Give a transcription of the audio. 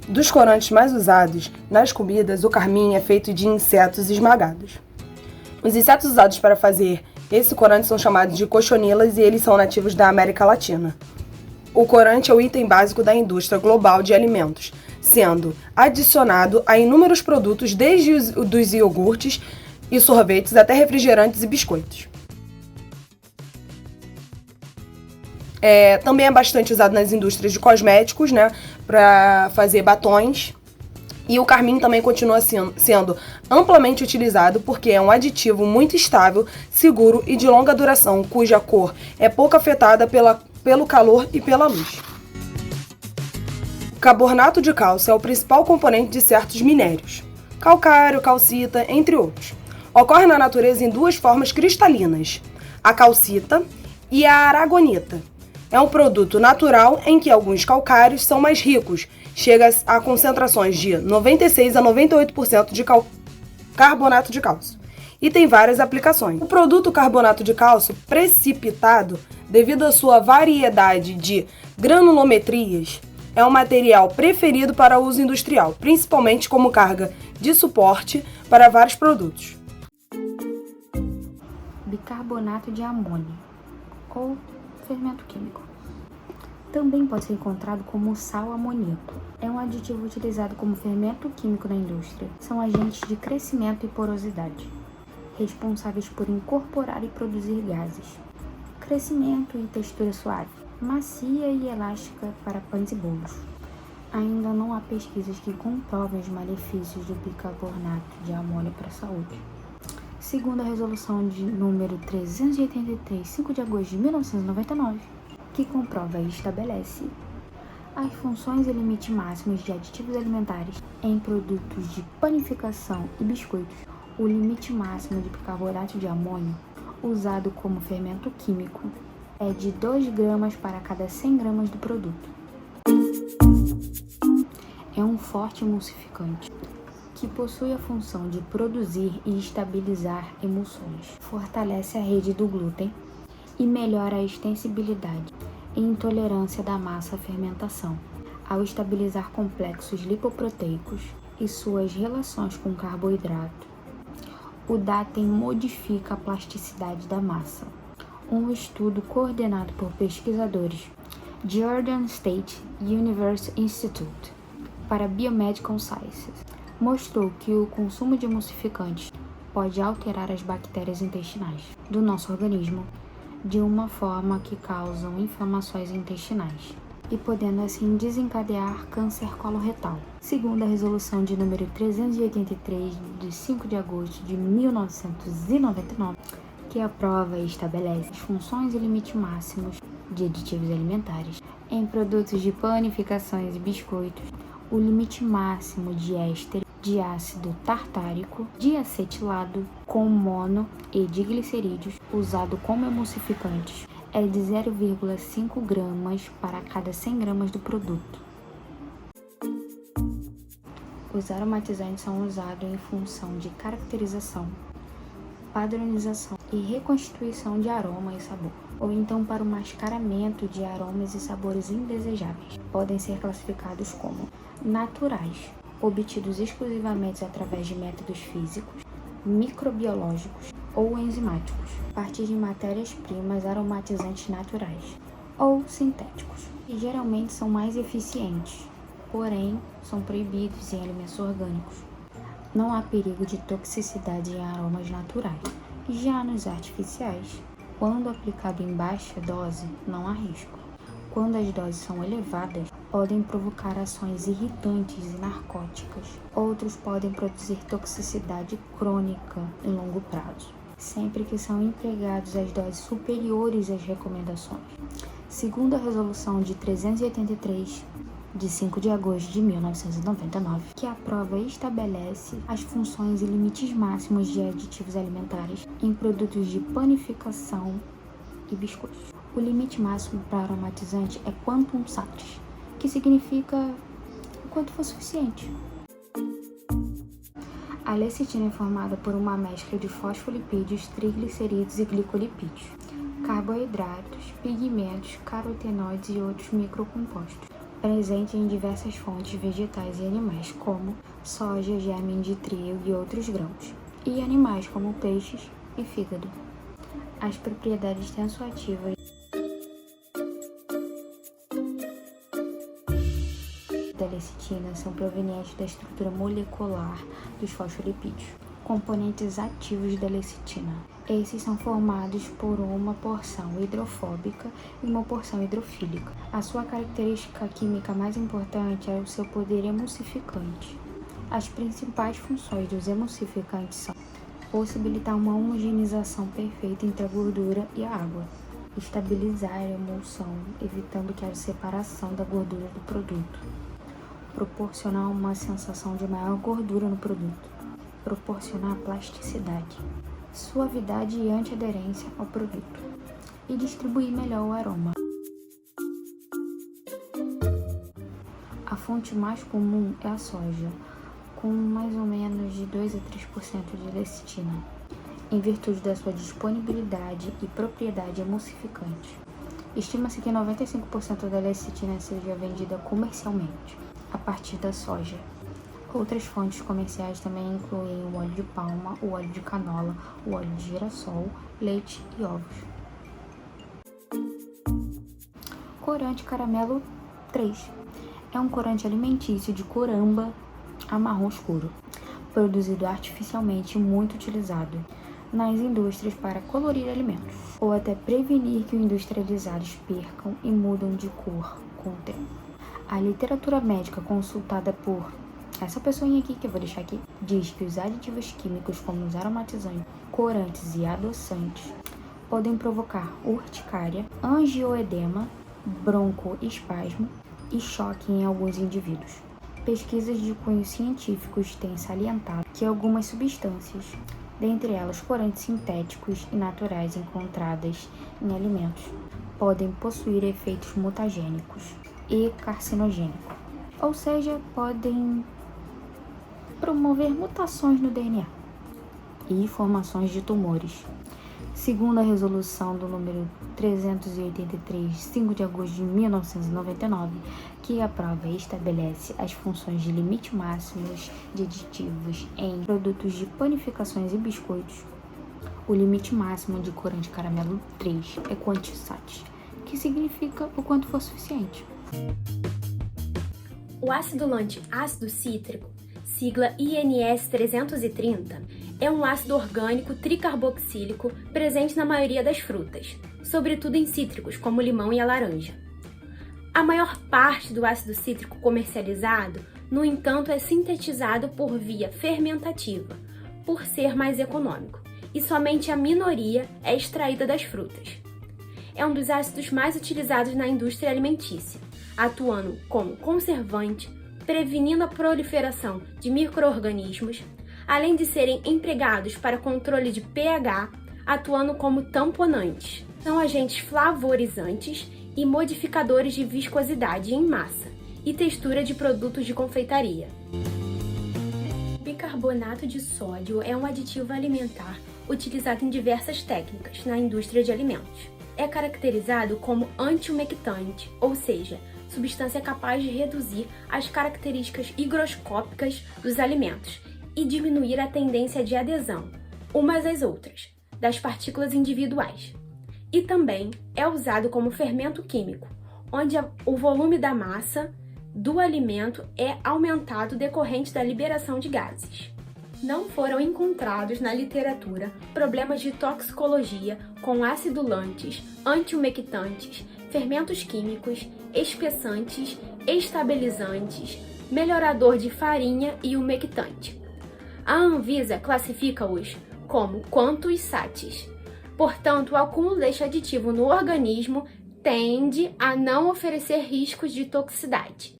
Dos corantes mais usados nas comidas, o carmim é feito de insetos esmagados. Os insetos usados para fazer esse corante são chamados de cochonilas e eles são nativos da América Latina. O corante é o item básico da indústria global de alimentos, sendo adicionado a inúmeros produtos, desde dos iogurtes e sorvetes até refrigerantes e biscoitos. Também é bastante usado nas indústrias de cosméticos, para fazer batons. E o carmim também continua sendo amplamente utilizado porque é um aditivo muito estável, seguro e de longa duração, cuja cor é pouco afetada pelo calor e pela luz. O carbonato de cálcio é o principal componente de certos minérios, calcário, calcita, entre outros. Ocorre na natureza em duas formas cristalinas, a calcita e a aragonita. É um produto natural em que alguns calcários são mais ricos, chega a concentrações de 96 a 98% de carbonato de cálcio, e tem várias aplicações. O produto carbonato de cálcio precipitado, devido à sua variedade de granulometrias, é um material preferido para uso industrial, principalmente como carga de suporte para vários produtos. Bicarbonato de amônio, ou fermento químico. Também pode ser encontrado como sal amoníaco. É um aditivo utilizado como fermento químico na indústria. São agentes de crescimento e porosidade, responsáveis por incorporar e produzir gases. Crescimento e textura suave, macia e elástica para pães e bolos. Ainda não há pesquisas que comprovem os malefícios do bicarbonato de amônio para a saúde. Segundo a resolução de número 383, 5 de agosto de 1999, que comprova e estabelece as funções e limites máximos de aditivos alimentares em produtos de panificação e biscoitos, o limite máximo de bicarbonato de amônio usado como fermento químico é de 2 gramas para cada 100 gramas do produto. É um forte emulsificante que possui a função de produzir e estabilizar emulsões, fortalece a rede do glúten e melhora a extensibilidade e intolerância da massa à fermentação, ao estabilizar complexos lipoproteicos e suas relações com carboidrato. O DATEM modifica a plasticidade da massa. Um estudo coordenado por pesquisadores Georgia State University Institute para Biomedical Sciences mostrou que o consumo de emulsificantes pode alterar as bactérias intestinais do nosso organismo de uma forma que causam inflamações intestinais e podendo assim desencadear câncer coloretal. Segundo a resolução de número 383 de 5 de agosto de 1999, que aprova e estabelece as funções e limites máximos de aditivos alimentares em produtos de panificações e biscoitos, o limite máximo de éster de ácido tartárico, diacetilado com mono e diglicerídeos usado como emulsificantes é de 0,5 gramas para cada 100 gramas do produto. Os aromatizantes são usados em função de caracterização, padronização e reconstituição de aroma e sabor, ou então para o mascaramento de aromas e sabores indesejáveis. Podem ser classificados como naturais, obtidos exclusivamente através de métodos físicos, microbiológicos ou enzimáticos, a partir de matérias-primas aromatizantes naturais, ou sintéticos, que geralmente são mais eficientes, porém são proibidos em alimentos orgânicos. Não há perigo de toxicidade em aromas naturais. Já nos artificiais, quando aplicado em baixa dose, não há risco. Quando as doses são elevadas, podem provocar ações irritantes e narcóticas. Outros podem produzir toxicidade crônica em longo prazo, sempre que são empregados às doses superiores às recomendações. Segundo a resolução de 383, de 5 de agosto de 1999, que aprova e estabelece as funções e limites máximos de aditivos alimentares em produtos de panificação e biscoitos. O limite máximo para aromatizante é quantum satis, que significa o quanto for suficiente. A lecitina é formada por uma mescla de fosfolipídios, triglicerídeos e glicolipídios, carboidratos, pigmentos, carotenoides e outros microcompostos. presente em diversas fontes vegetais e animais, como soja, germe de trigo e outros grãos, e animais como peixes e fígado. As propriedades tensoativas da lecitina são provenientes da estrutura molecular dos fosfolipídios, componentes ativos da lecitina. Esses são formados por uma porção hidrofóbica e uma porção hidrofílica. A sua característica química mais importante é o seu poder emulsificante. As principais funções dos emulsificantes são possibilitar uma homogeneização perfeita entre a gordura e a água, estabilizar a emulsão, evitando que haja separação da gordura do produto, proporcionar uma sensação de maior gordura no produto, proporcionar plasticidade, suavidade e antiaderência ao produto, e distribuir melhor o aroma. A fonte mais comum é a soja, com mais ou menos de 2 a 3% de lecitina, em virtude da sua disponibilidade e propriedade emulsificante. Estima-se que 95% da lecitina seja vendida comercialmente, a partir da soja. Outras fontes comerciais também incluem o óleo de palma, o óleo de canola, o óleo de girassol, leite e ovos. Corante caramelo 3 é um corante alimentício de cor âmbar a marrom escuro, produzido artificialmente e muito utilizado nas indústrias para colorir alimentos, ou até prevenir que os industrializados percam e mudam de cor com o tempo. A literatura médica consultada por essa pessoinha aqui, que eu vou deixar aqui, diz que os aditivos químicos como os aromatizantes, corantes e adoçantes podem provocar urticária, angioedema, broncoespasmo e choque em alguns indivíduos. Pesquisas de cunho científicos têm salientado que algumas substâncias, dentre elas corantes sintéticos e naturais encontradas em alimentos, podem possuir efeitos mutagênicos e carcinogênicos, ou seja, podem promover mutações no DNA e formações de tumores. Segundo a resolução do número 383, 5 de agosto de 1999, que aprova e estabelece as funções de limite máximos de aditivos em produtos de panificações e biscoitos, o limite máximo de corante caramelo 3 é quantisat, que significa o quanto for suficiente. O acidulante ácido cítrico, sigla INS 330, é um ácido orgânico tricarboxílico presente na maioria das frutas, sobretudo em cítricos como o limão e a laranja. A maior parte do ácido cítrico comercializado, no entanto, é sintetizado por via fermentativa, por ser mais econômico, e somente a minoria é extraída das frutas. É um dos ácidos mais utilizados na indústria alimentícia, atuando como conservante, prevenindo a proliferação de micro-organismos, além de serem empregados para controle de pH, atuando como tamponantes. São agentes flavorizantes e modificadores de viscosidade em massa e textura de produtos de confeitaria. Bicarbonato de sódio é um aditivo alimentar utilizado em diversas técnicas na indústria de alimentos. É caracterizado como antiumectante, ou seja, substância capaz de reduzir as características higroscópicas dos alimentos e diminuir a tendência de adesão, umas às outras, das partículas individuais. E também é usado como fermento químico, onde o volume da massa do alimento é aumentado decorrente da liberação de gases. Não foram encontrados na literatura problemas de toxicologia com acidulantes, antiumectantes, fermentos químicos, espessantes, estabilizantes, melhorador de farinha e umectante. A Anvisa classifica-os como quantissatis. Portanto, o acúmulo deste aditivo no organismo tende a não oferecer riscos de toxicidade.